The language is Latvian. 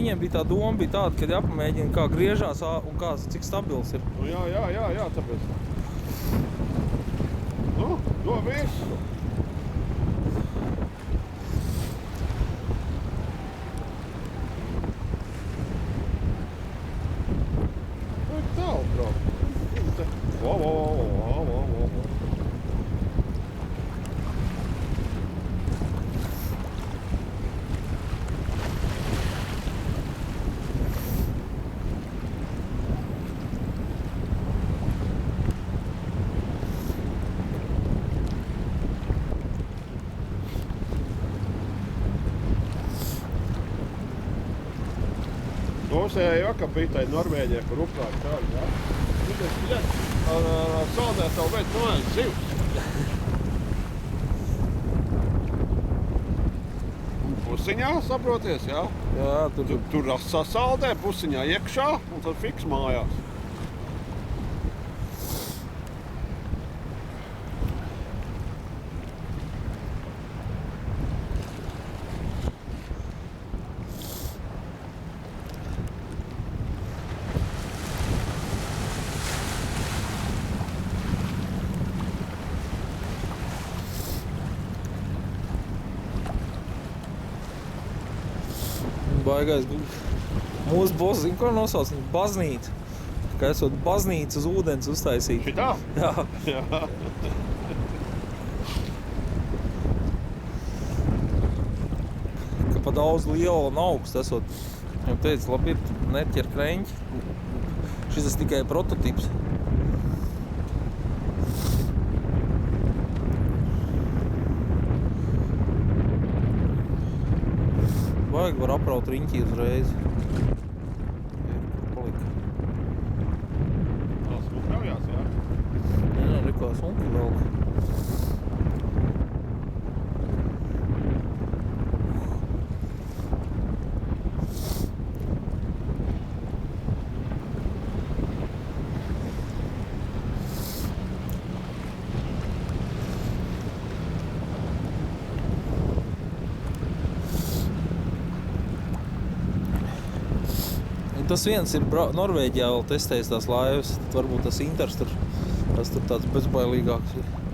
viņiem bija tā doma, bija tāda, ka jāpamēģina, kā griežās un cik stabils ir. Nu, jā, tāpēc. Nu, do visu. Vai tālu, bro? Wow. Nosēja akapītai Norvēģijā, kur upkārt tādi, jā. Ar saldē savu veidu mājās zivs. Pusiņā, saproties, jā? Jā, Tur sasaldē pusiņā iekšā un tad fiks mājās. baigais. Mūsu boss, zin, ko nosauc? Baznīca. Kā esot baznīca uz ūdens uztaisīt. Šitā? Jā. Jā. Ka pa daudz liela un augsta esot. Viņam teica, labi ir, neķer kreņķi. Šis tikai prototips. Vajag var apraut riņķī uzreiz. Palika. Tas uzkraujās, jā? Jā, rikā sunki velk. Tas viens ir Norvēģijā vēl testējis tās laivas, tad varbūt tas Inters tur, tas tur tāds bezbailīgāks ir.